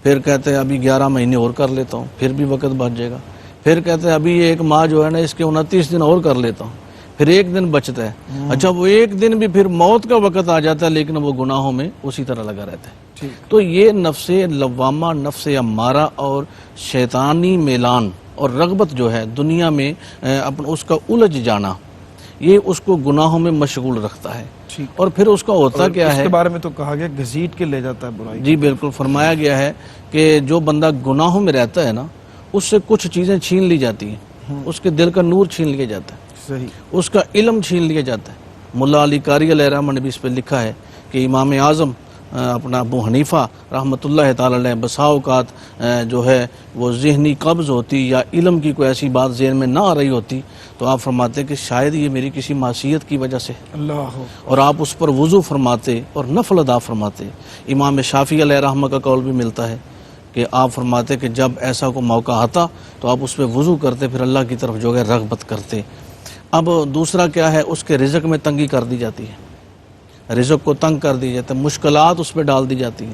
پھر کہتے ہیں ابھی 11 مہینے اور کر لیتا ہوں، پھر بھی وقت بچ جائے گا. پھر کہتے ہیں ابھی یہ 1 ماہ جو ہے نا، اس کے 29 دن اور کر لیتا ہوں، پھر 1 دن بچتا ہے. اچھا وہ 1 دن بھی پھر موت کا وقت آ جاتا ہے، لیکن وہ گناہوں میں اسی طرح لگا رہتا ہے. تو یہ نفس لوامہ، نفس امارہ اور شیطانی میلان اور رغبت جو ہے دنیا میں اس کا الجھ جانا، یہ اس کو گناہوں میں مشغول رکھتا ہے. اور پھر اس کا ہوتا کیا ہے، اس کے بارے میں تو کہا گیا گھسیٹ کے لے جاتا ہے برائی. جی بالکل، فرمایا گیا ہے کہ جو بندہ گناہوں میں رہتا ہے نا، اس سے کچھ چیزیں چھین لی جاتی ہیں. اس کے دل کا نور چھین لیا جاتا ہے، صحیح. اس کا علم چھین لیا جاتا ہے. ملا علی قاری علیہ رحمہ نے بھی اس پہ لکھا ہے کہ امام اعظم اپنا ابو حنیفہ رحمۃ اللہ تعالی علیہ بسا اوقات جو ہے وہ ذہنی قبض ہوتی یا علم کی کوئی ایسی بات ذہن میں نہ آ رہی ہوتی تو آپ فرماتے کہ شاید یہ میری کسی معصیت کی وجہ سے، اللہ، اور آپ اس پر وضو فرماتے اور نفل ادا فرماتے. امام شافعی علیہ رحمہ کا قول بھی ملتا ہے کہ آپ فرماتے کہ جب ایسا کو موقع آتا تو آپ اس پہ وضو کرتے، پھر اللہ کی طرف جو ہے رغبت کرتے. اب دوسرا کیا ہے، اس کے رزق میں تنگی کر دی جاتی ہے، رزق کو تنگ کر دی جاتا ہے، مشکلات اس پہ ڈال دی جاتی ہیں،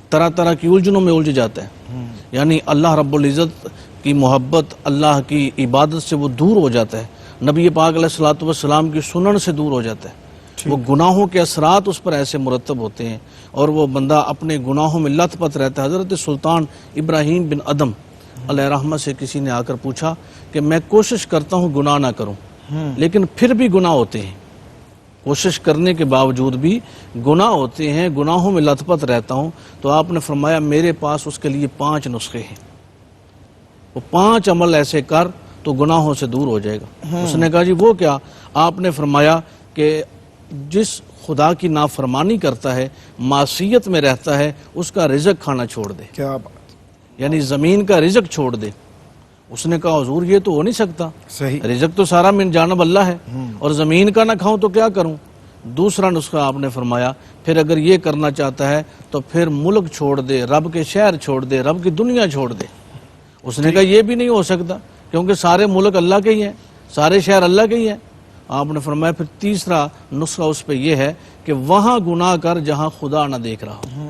طرح طرح کی الجھنوں میں الجھ جاتا ہے. یعنی اللہ رب العزت کی محبت، اللہ کی عبادت سے وہ دور ہو جاتا ہے، نبی پاک علیہ الصلوۃ والسلام کی سنن سے دور ہو جاتا ہے. وہ گناہوں کے اثرات اس پر ایسے مرتب ہوتے ہیں اور وہ بندہ اپنے گناہوں میں لت پت رہتا ہے. حضرت سلطان ابراہیم بن ادم علیہ رحمہ سے کسی نے آ کر پوچھا کہ میں کوشش کرتا ہوں گناہ نہ کروں، لیکن پھر بھی گناہ ہوتے ہیں، کوشش کرنے کے باوجود بھی گناہ ہوتے ہیں، گناہوں میں لت پت رہتا ہوں. تو آپ نے فرمایا میرے پاس اس کے لیے 5 نسخے ہیں، وہ 5 عمل ایسے کر تو گناہوں سے دور ہو جائے گا. اس نے کہا جی وہ کیا؟ آپ نے فرمایا کہ جس خدا کی نافرمانی کرتا ہے، معصیت میں رہتا ہے، اس کا رزق کھانا چھوڑ دے. کیا بات، یعنی زمین کا رزق چھوڑ دے. اس نے کہا حضور یہ تو ہو نہیں سکتا، صحیح، رزق تو سارا من جانب اللہ ہے، اور زمین کا نہ کھاؤں تو کیا کروں؟ دوسرا نسخہ آپ نے فرمایا پھر اگر یہ کرنا چاہتا ہے تو پھر ملک چھوڑ دے، رب کے شہر چھوڑ دے، رب کی دنیا چھوڑ دے. اس نے کہا یہ بھی نہیں ہو سکتا کیونکہ سارے ملک اللہ کے ہی ہیں، سارے شہر اللہ کے ہی ہیں. آپ نے فرمایا پھر تیسرا نسخہ اس پہ یہ ہے کہ وہاں گناہ کر جہاں خدا نہ دیکھ رہا ہو.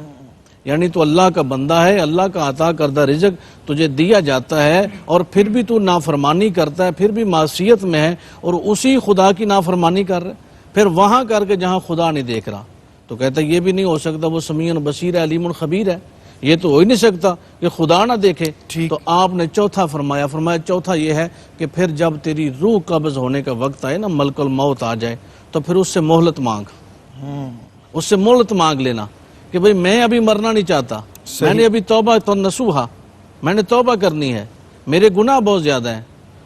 یعنی تو اللہ کا بندہ ہے، اللہ کا عطا کردہ رزق تجھے دیا جاتا ہے اور پھر بھی تو نافرمانی کرتا ہے، پھر بھی معصیت میں ہے اور اسی خدا کی نافرمانی کر رہا ہے. پھر وہاں کر کے جہاں خدا نہیں دیکھ رہا. تو کہتا ہے یہ بھی نہیں ہو سکتا، وہ سمیع بصیر ہے، علیم خبیر ہے، یہ تو ہو ہی نہیں سکتا کہ خدا نہ دیکھے. تو آپ نے چوتھا فرمایا چوتھا یہ ہے کہ پھر جب تیری روح قبض ہونے کا وقت آئے نا، ملک الموت آ جائے، تو پھر اس سے مہلت مانگ، اس سے مہلت مانگ لینا کہ بھئی میں ابھی مرنا نہیں چاہتا، میں نے ابھی توبہ تو نصوحا، میں نے توبہ کرنی ہے، میرے گناہ بہت زیادہ ہیں۔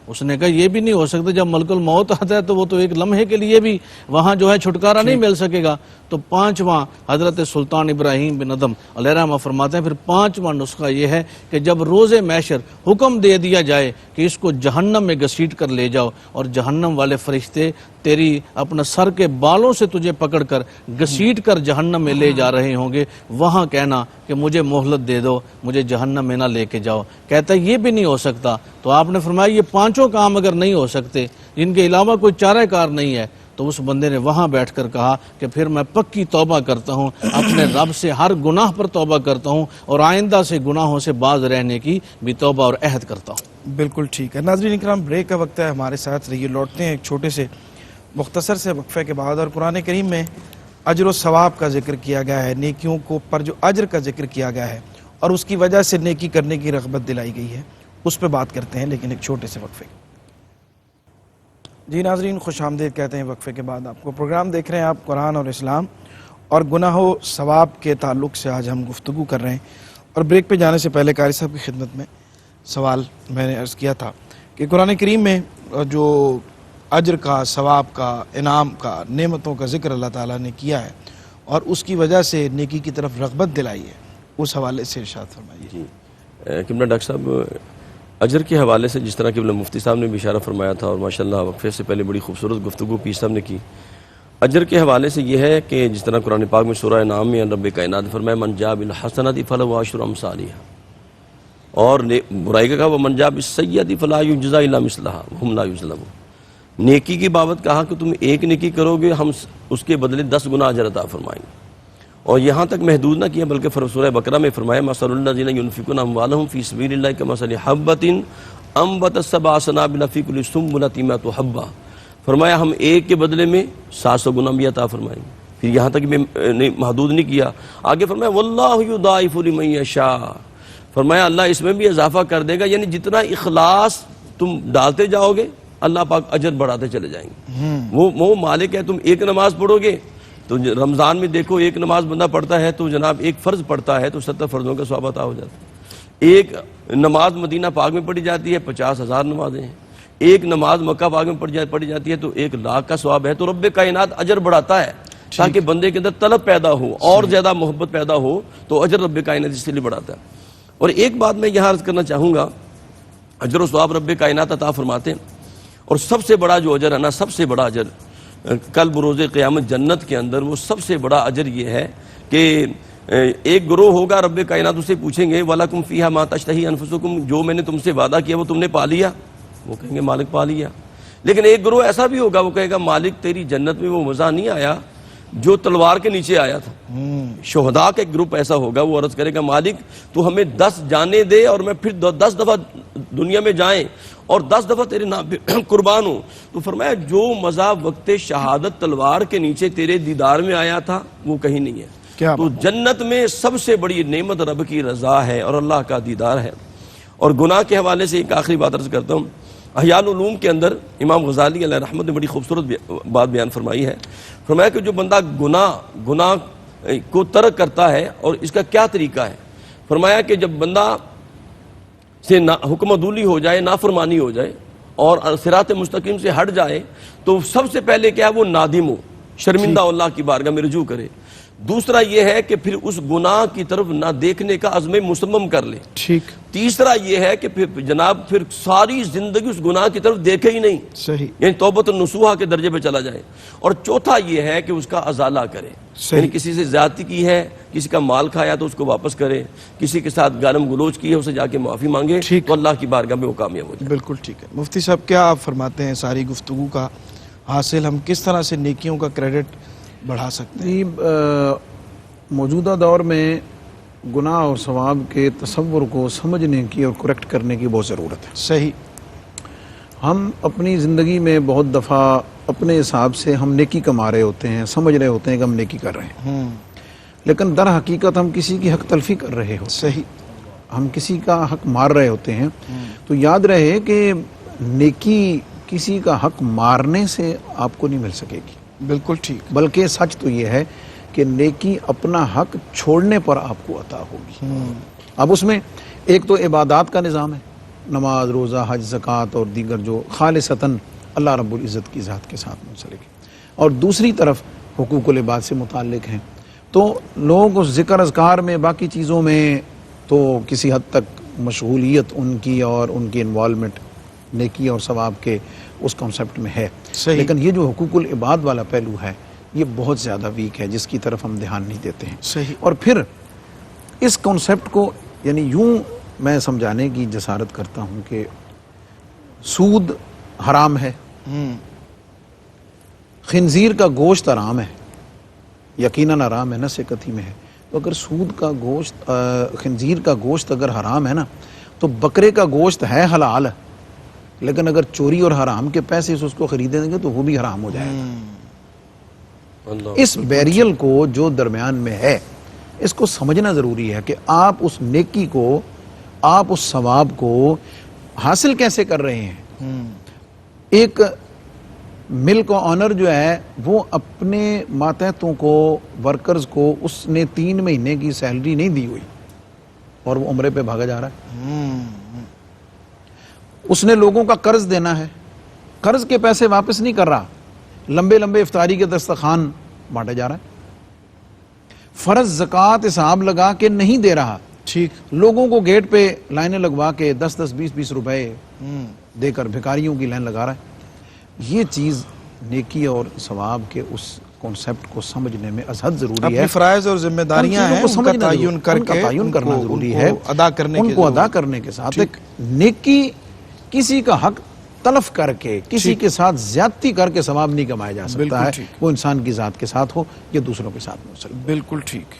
اس نے کہا یہ بھی نہیں ہو سکتا، جب ملک الموت آتا ہے تو وہ تو ایک لمحے کے لیے بھی وہاں جو ہے چھٹکارا نہیں مل سکے گا۔ تو پانچواں حضرت سلطان ابراہیم بن ادم علیہ الرحمہ فرماتے ہیں، پھر پانچواں نسخہ یہ ہے کہ جب روز محشر حکم دے دیا جائے کہ اس کو جہنم میں گھسیٹ کر لے جاؤ، اور جہنم والے فرشتے تیری اپنا سر کے بالوں سے تجھے پکڑ کر گھسیٹ کر جہنم میں لے جا رہے ہوں گے، وہاں کہنا کہ مجھے مہلت دے دو، مجھے جہنم میں نہ لے کے جاؤ۔ کہتا ہے یہ بھی نہیں ہو سکتا۔ تو آپ نے فرمایا یہ پانچوں کام اگر نہیں ہو سکتے، جن کے علاوہ کوئی چارہ کار نہیں ہے، تو اس بندے نے وہاں بیٹھ کر کہا کہ پھر میں پکی توبہ کرتا ہوں، اپنے رب سے ہر گناہ پر توبہ کرتا ہوں، اور آئندہ سے گناہوں سے باز رہنے کی بھی توبہ اور عہد کرتا ہوں۔ بالکل ٹھیک ہے ناظرین اکرام، بریک کا وقت ہے، ہمارے ساتھ رہیے۔ لوٹتے ہیں ایک چھوٹے سے مختصر سے وقفے کے بعد، اور قرآن کریم میں اجر و ثواب کا ذکر کیا گیا ہے، نیکیوں کو پر جو اجر کا ذکر کیا گیا ہے اور اس کی وجہ سے نیکی کرنے کی رغبت دلائی گئی ہے، اس پہ بات کرتے ہیں، لیکن ایک چھوٹے سے وقفے۔ جی ناظرین خوش آمدید کہتے ہیں وقفے کے بعد آپ کو۔ پروگرام دیکھ رہے ہیں آپ قرآن اور اسلام اور گناہ و ثواب کے تعلق سے آج ہم گفتگو کر رہے ہیں، اور بریک پہ جانے سے پہلے قاری صاحب کی خدمت میں سوال میں نے عرض کیا تھا کہ قرآن کریم میں جو اجر کا، ثواب کا، انعام کا، نعمتوں کا ذکر اللہ تعالیٰ نے کیا ہے اور اس کی وجہ سے نیکی کی طرف رغبت دلائی ہے، اس حوالے سے ارشاد فرمائیے۔ جی قبلہ ڈاکٹر صاحب، اجر کے حوالے سے جس طرح قبلہ مفتی صاحب نے بھی اشارہ فرمایا تھا، اور ماشاءاللہ وقفے سے پہلے بڑی خوبصورت گفتگو پیر صاحب نے کی، اجر کے حوالے سے یہ ہے کہ جس طرح قرآن پاک میں سورہ انعام میں رب کائنات فرمایا من جاء بالحسنۃ فلہ عشر امثالها، اور برائی کا کہا ومن جاء بالسیئۃ فلا یجزی الا مثلها وهم لا یظلمون۔ نیکی کی بابت کہا کہ تم ایک نیکی کرو گے، ہم اس کے بدلے 10 گنا اجر عطا فرمائیں گے، اور یہاں تک محدود نہ کیا بلکہ سورہ بقرہ میں فرمایا مثل الذین ينفقون اموالهم فی سبیل اللہ کمثل حبۃ انبتت سبع سنابل فی کل سنبلۃ مئۃ حبۃ، فرمایا ہم ایک کے بدلے میں 700 گنا بھی عطا فرمائیں گے۔ پھر یہاں تک میں محدود نہیں کیا، آگے فرمایا واللہ یضاعف لمن یشاء، فرمایا اللہ اس میں بھی اضافہ کر دے گا، یعنی جتنا اخلاص تم ڈالتے جاؤ گے اللہ پاک اجر بڑھاتے چلے جائیں گے۔ وہ مالک ہے، تم ایک نماز پڑھو گے تو رمضان میں دیکھو ایک نماز بندہ پڑھتا ہے تو جناب ایک فرض پڑھتا ہے تو 70 فرضوں کا ثواب عطا ہو جاتا ہے۔ ایک نماز مدینہ پاک میں پڑھی جاتی ہے 50,000 نمازیں ہیں، ایک نماز مکہ پاک میں پڑھی جاتی ہے تو 1,00,000 کا ثواب ہے۔ تو رب کائنات اجر بڑھاتا ہے تاکہ بندے کے اندر طلب پیدا ہو اور زیادہ محبت پیدا ہو، تو اجر رب کائنات اس لیے بڑھاتا ہے۔ اور ایک بات میں یہاں عرض کرنا چاہوں گا، اجر و ثواب رب کائنات عطا فرماتے ہیں، اور سب سے بڑا جو اجر ہے نا، سب سے بڑا اجر کل بروز قیامت جنت کے اندر وہ سب سے بڑا اجر یہ ہے کہ ایک گروہ ہوگا، رب کائنات اسے پوچھیں گے وَلَكُمْ فِيهَا مَا تَشْتَهِي أَنفُسُكُمْ، جو میں نے تم سے وعدہ کیا وہ تم نے پا لیا؟ وہ کہیں گے مالک پا لیا۔ لیکن ایک گروہ ایسا بھی ہوگا وہ کہے گا مالک تیری جنت میں وہ مزہ نہیں آیا جو تلوار کے نیچے آیا تھا۔ شہداء کا ایک گروپ ایسا ہوگا، وہ عرض کرے گا مالک تو ہمیں 10 جانے دے اور میں پھر 10 دفعہ دنیا میں جائیں اور 10 دفعہ تیرے نام پہ قربان ہوں۔ تو فرمایا جو مزہ وقت شہادت تلوار کے نیچے تیرے دیدار میں آیا تھا وہ کہیں نہیں ہے۔ تو جنت میں سب سے بڑی نعمت رب کی رضا ہے اور اللہ کا دیدار ہے۔ اور گناہ کے حوالے سے ایک آخری بات عرض کرتا ہوں، احیاء العلوم کے اندر امام غزالی علیہ رحمت نے بڑی خوبصورت بات بیان فرمائی ہے، فرمایا کہ جو بندہ گناہ کو ترک کرتا ہے اور اس کا کیا طریقہ ہے، فرمایا کہ جب بندہ سے حکم عدولی ہو جائے، نافرمانی ہو جائے اور صراط مستقیم سے ہٹ جائے تو سب سے پہلے کیا ہے وہ نادم ہو، شرمندہ اللہ کی بارگاہ میں رجوع کرے۔ دوسرا یہ ہے کہ پھر اس گناہ کی طرف نہ دیکھنے کا عزم مصمم کر لے۔ ٹھیک۔ تیسرا یہ ہے کہ پھر جناب پھر ساری زندگی اس گناہ کی طرف دیکھے ہی نہیں، صحیح، یعنی توبۃ النصوحہ کے درجے پہ چلا جائے۔ اور چوتھا یہ ہے کہ اس کا ازالہ کرے، یعنی کسی سے زیادتی کی ہے، کسی کا مال کھایا تو اس کو واپس کرے، کسی کے ساتھ گالم گلوچ کی ہے اسے جا کے معافی مانگے، تو اللہ کی بارگاہ میں وہ کامیاب ہو جائے۔ بالکل ٹھیک ہے۔ مفتی صاحب کیا آپ فرماتے ہیں ساری گفتگو کا حاصل ہم کس طرح سے نیکیوں کا کریڈٹ بڑھا سکتے ہیں؟ موجودہ دور میں گناہ اور ثواب کے تصور کو سمجھنے کی اور کریکٹ کرنے کی بہت ضرورت ہے۔ صحیح۔ ہم اپنی زندگی میں بہت دفعہ اپنے حساب سے ہم نیکی کما رہے ہوتے ہیں، سمجھ رہے ہوتے ہیں کہ ہم نیکی کر رہے ہیں، لیکن در حقیقت ہم کسی کی حق تلفی کر رہے ہوتے ہیں، صحیح، ہم کسی کا حق مار رہے ہوتے ہیں۔ تو یاد رہے کہ نیکی کسی کا حق مارنے سے آپ کو نہیں مل سکے گی، بالکل ٹھیک، بلکہ سچ تو یہ ہے کہ نیکی اپنا حق چھوڑنے پر آپ کو عطا ہوگی. اب اس میں ایک تو عبادات کا نظام ہے، نماز، روزہ، حج، زکوٰۃ اور دیگر جو خالصتاً اللہ رب العزت کی ذات کے ساتھ منسلک ہے، اور دوسری طرف حقوق العباد سے متعلق ہیں. تو لوگ اس ذکر اذکار میں، باقی چیزوں میں تو کسی حد تک مشغولیت ان کی اور ان کی انوالومنٹ نیکی اور ثواب کے اس کانسیپٹ میں ہے، لیکن یہ جو حقوق العباد والا پہلو ہے یہ بہت زیادہ ویک ہے، جس کی طرف ہم دھیان نہیں دیتے ہیں. صحیح. اور پھر اس کانسیپٹ کو یعنی یوں میں سمجھانے کی جسارت کرتا ہوں کہ سود حرام ہے، خنزیر کا گوشت حرام ہے، یقیناً حرام ہے، نص کتھی میں ہے. تو اگر سود کا گوشت، خنزیر کا گوشت اگر حرام ہے نا، تو بکرے کا گوشت ہے حلال، لیکن اگر چوری اور حرام کے پیسے سے اس کو خریدیں گے تو وہ بھی حرام ہو جائے گا. اس بیریل کو جو درمیان میں ہے اس کو سمجھنا ضروری ہے کہ آپ اس نیکی کو، آپ اس ثواب کو حاصل کیسے کر رہے ہیں. ایک مل کا آنر جو ہے وہ اپنے ماتحتوں کو، ورکرز کو، اس نے 3 مہینے کی سیلری نہیں دی ہوئی اور وہ عمرے پہ بھاگا جا رہا ہے. اس نے لوگوں کا قرض دینا ہے، قرض کے پیسے واپس نہیں کر رہا، لمبے لمبے افطاری کے دسترخوان بانٹے جا رہا ہے. فرض زکوٰۃ حساب لگا کے نہیں دے رہا، ٹھیک، لوگوں کو گیٹ پہ لائنیں لگوا کے 10-10 20-20 روپے دے کر بھکاریوں کی لائن لگا رہا ہے. یہ چیز نیکی اور ثواب کے اس کانسیپٹ کو سمجھنے میں ازحد ضروری ہے. اپنے فرائض اور ذمہ داریاں ہیں، ان کا تعین کر کے تعین کرنا ضروری ہے، ادا کرنے ان کو ادا کرنے کے ساتھ. ایک نیکی کسی کا حق تلف کر کے، کسی کے ساتھ زیادتی کر کے ثواب نہیں کمایا جا سکتا ہے. وہ انسان کی ذات کے ساتھ ہو یا دوسروں کے ساتھ منسلک. بالکل ٹھیک.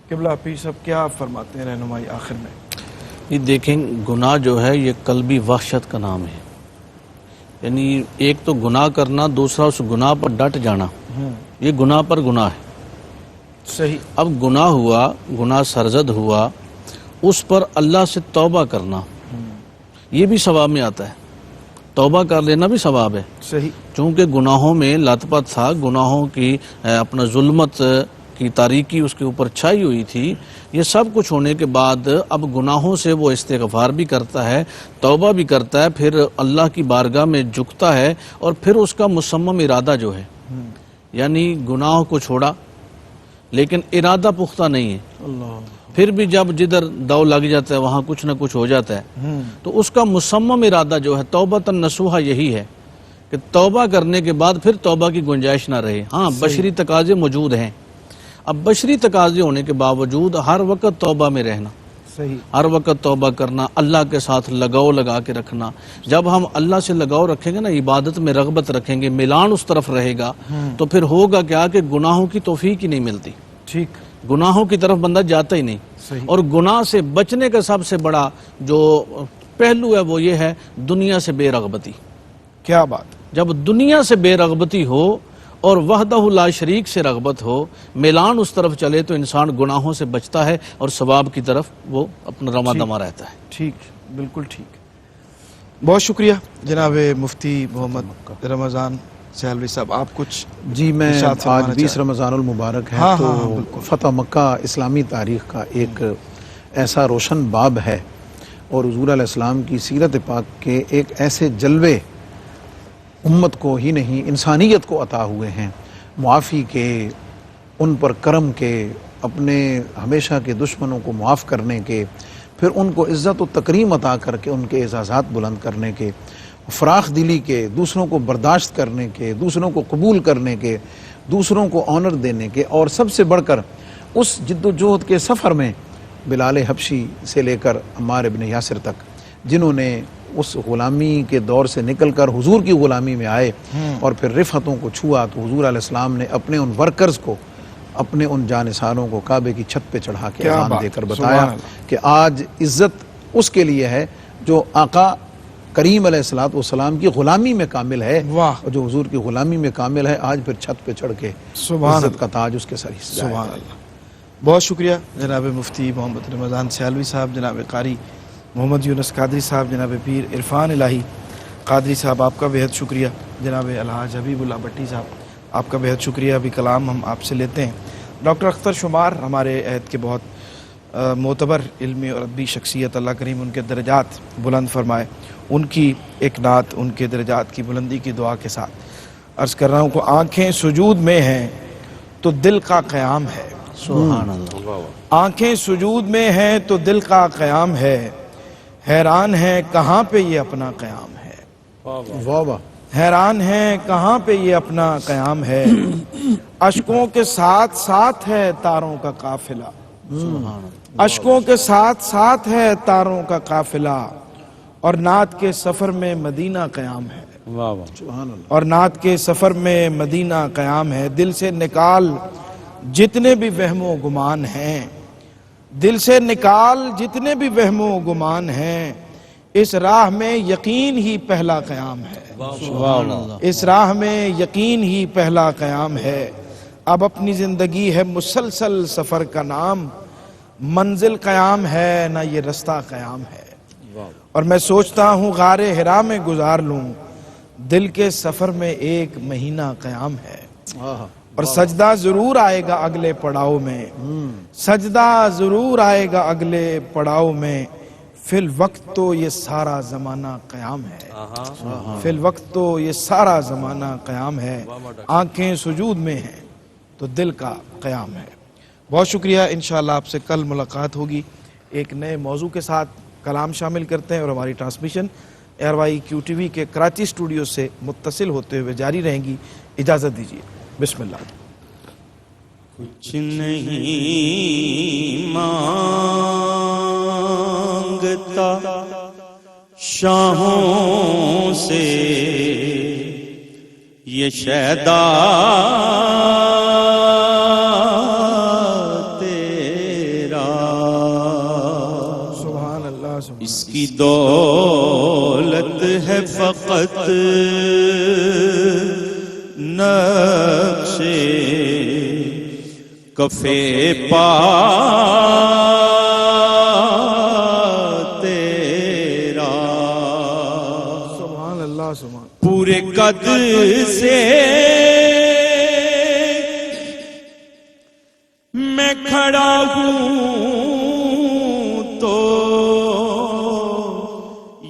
قبلہ پیر صاحب کیا فرماتے ہیں رہنمائی آخر میں؟ یہ دیکھیں، گناہ جو ہے یہ قلبی وحشت کا نام ہے. یعنی ایک تو گناہ کرنا، دوسرا اس گناہ پر ڈٹ جانا، یہ گناہ پر گناہ ہے. صحیح. اب گناہ ہوا، گناہ سرزد ہوا، اس پر اللہ سے توبہ کرنا یہ بھی ثواب میں آتا ہے. توبہ کر لینا بھی ثواب ہے. صحیح. چونکہ گناہوں میں لت پت تھا، گناہوں کی اپنا ظلمت کی تاریکی اس کے اوپر چھائی ہوئی تھی. یہ سب کچھ ہونے کے بعد اب گناہوں سے وہ استغفار بھی کرتا ہے، توبہ بھی کرتا ہے، پھر اللہ کی بارگاہ میں جھکتا ہے، اور پھر اس کا مصمم ارادہ جو ہے، یعنی گناہوں کو چھوڑا لیکن ارادہ پختہ نہیں ہے. اللہ. پھر بھی جب جدھر دو لگ جاتا ہے وہاں کچھ نہ کچھ ہو جاتا ہے. تو اس کا مصمم ارادہ جو ہے توبۃ نصوحہ یہی ہے کہ توبہ کرنے کے بعد پھر توبہ کی گنجائش نہ رہے. ہاں بشری تقاضے موجود ہیں. اب بشری تقاضے ہونے کے باوجود ہر وقت توبہ میں رہنا، صحیح، ہر وقت توبہ کرنا، اللہ کے ساتھ لگاؤ لگا کے رکھنا. جب ہم اللہ سے لگاؤ رکھیں گے نا، عبادت میں رغبت رکھیں گے، میلان اس طرف رہے گا، تو پھر ہوگا کیا کہ گناہوں کی توفیق ہی نہیں ملتی. ٹھیک. گناہوں کی طرف بندہ جاتا ہی نہیں. صحیح. اور گناہ سے بچنے کا سب سے بڑا جو پہلو ہے وہ یہ ہے دنیا سے بے رغبتی. کیا بات. جب دنیا سے بے رغبتی ہو اور وحدہ لا شریک سے رغبت ہو، میلان اس طرف چلے، تو انسان گناہوں سے بچتا ہے اور ثواب کی طرف وہ اپنا رواں دمہ رہتا ہے. ٹھیک، بالکل ٹھیک. بہت شکریہ جناب مفتی محمد رمضان سہلوی صاحب. آپ کچھ جی، میں آج 20 رمضان المبارک ہے، تو فتح مکہ اسلامی تاریخ کا ایک ایسا روشن باب ہے، اور حضور علیہ السلام کی سیرت پاک کے ایک ایسے جلوے امت کو ہی نہیں انسانیت کو عطا ہوئے ہیں، معافی کے، ان پر کرم کے، اپنے ہمیشہ کے دشمنوں کو معاف کرنے کے، پھر ان کو عزت و تکریم عطا کر کے ان کے اعزازات بلند کرنے کے، فراخ دلی کے، دوسروں کو برداشت کرنے کے، دوسروں کو قبول کرنے کے، دوسروں کو آنر دینے کے، اور سب سے بڑھ کر اس جد و جہد کے سفر میں بلال حبشی سے لے کر عمار ابن یاسر تک، جنہوں نے اس غلامی کے دور سے نکل کر حضور کی غلامی میں آئے اور پھر رفعتوں کو چھوا، تو حضور علیہ السلام نے اپنے ان ورکرز کو، اپنے ان جانثاروں کو کعبے کی چھت پہ چڑھا کے اذان دے کر بتایا کہ آج عزت اس کے لیے ہے جو آقا کریم علیہ الصلوۃ والسلام کی غلامی میں کامل ہے، اور جو حضور کی غلامی میں کامل ہے آج پھر چھت پہ چڑھ کے عزت کا تاج اس کے سر ہی سجائے. سبحان اللہ. بہت شکریہ جناب مفتی محمد رمضان سہلوی صاحب، جناب قاری محمد یونس قادری صاحب، جناب پیر عرفان الہی قادری صاحب، آپ کا بہت شکریہ. جناب الحاج حبیب اللہ بٹی صاحب، آپ کا بہت شکریہ. ابھی کلام ہم آپ سے لیتے ہیں. ڈاکٹر اختر شمار ہمارے عہد کے بہت معتبر علمی اور ادبی شخصیت، اللہ کریم ان کے درجات بلند فرمائے. ان کی ایک نعت ان کے درجات کی بلندی کی دعا کے ساتھ عرض کر رہا ہوں کہ آنکھیں سجود میں ہیں تو دل کا قیام ہے. سبحان اللہ. آنکھیں سجود میں ہیں تو دل کا قیام ہے، حیران ہے کہاں پہ یہ اپنا قیام ہے. واہ واہ. حیران ہے کہاں پہ یہ اپنا قیام ہے، اشکوں کے ساتھ ساتھ ہے تاروں کا قافلہ. اشکوں کے ساتھ ساتھ ہے تاروں کا قافلہ، اور نعت کے سفر میں مدینہ قیام ہے. اور نعت کے سفر میں مدینہ قیام ہے. دل سے نکال جتنے بھی وہم و گمان ہیں، دل سے نکال جتنے بھی وہم و گمان ہیں، اس راہ میں یقین ہی پہلا قیام ہے. اس راہ میں یقین ہی پہلا قیام ہے. اب اپنی زندگی ہے مسلسل سفر کا نام، منزل قیام ہے نہ یہ رستہ قیام ہے. اور میں سوچتا ہوں غار حرا میں گزار لوں، دل کے سفر میں ایک مہینہ قیام ہے. اور سجدہ ضرور آئے گا اگلے پڑاؤ میں، سجدہ ضرور آئے گا اگلے پڑاؤ میں، فی الوقت تو یہ سارا زمانہ قیام ہے. فی الوقت تو یہ سارا زمانہ قیام ہے. آنکھیں سجود میں ہیں تو دل کا قیام ہے. بہت شکریہ. انشاءاللہ آپ سے کل ملاقات ہوگی ایک نئے موضوع کے ساتھ. کلام شامل کرتے ہیں اور ہماری ٹرانسمیشن ARYQTV کے کراچی اسٹوڈیو سے متصل ہوتے ہوئے جاری رہیں گی. اجازت دیجیے. بسم اللہ. کچھ نہیں مانگتا شاہوں سے یہ شیدا تیرا، سبحان اللہ. اس کی دولت ہے فقط نقش کفے پا تیرا. سبحان اللہ. سبحان. پورے قد سے میں کھڑا ہوں تو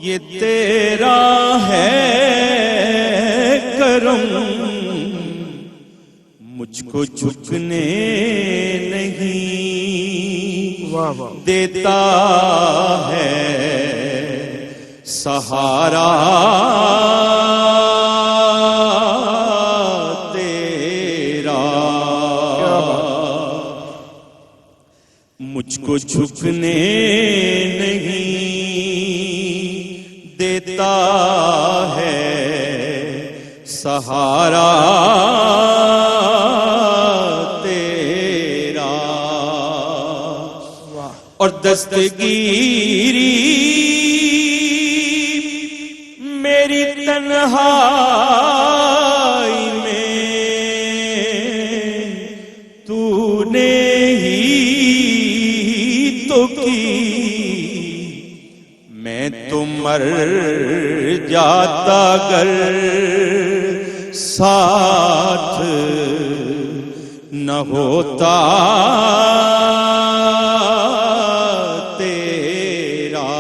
یہ تیرا ہے کرم، مجھ کو جھکنے نہیں واہ واہ. دیتا ہے سہارا تیرا. مجھ کو جھکنے نہیں دیتا ہے سہارا تیرا. اور دستگیری میری تنہائی میں تو نے ہی تو کی. میں تو مر جاتا گر ساتھ نہ ہوتا تیرا.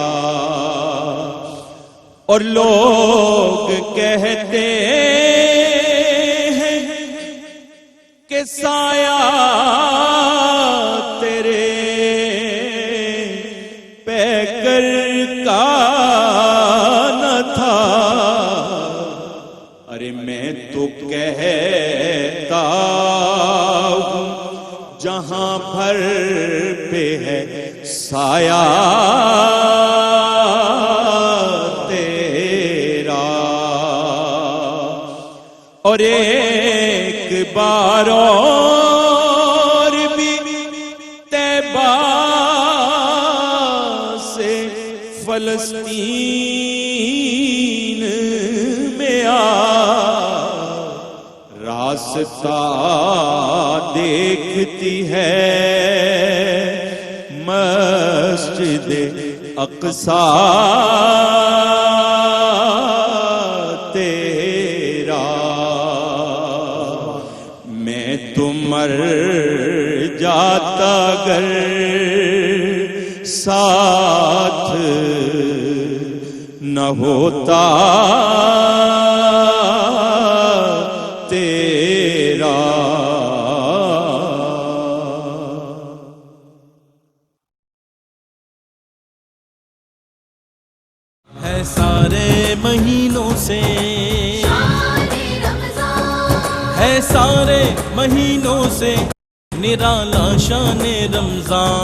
اور لوگ کہتے ہیں کہ سایہ تیرے پیکر کا نہ تھا. ارے میں تو کہتا ہوں جہاں بھر پہ ہے سایہ تیرا. اور ایک بار اور بھی طیبہ سے فلسطین میں راستہ دیکھتی ہے مسجد اقصی تیرا. میں تو مر نہ ہوتا تیرا. ہے سارے مہینوں سے، ہے سارے مہینوں سے نرالا شان رمضان.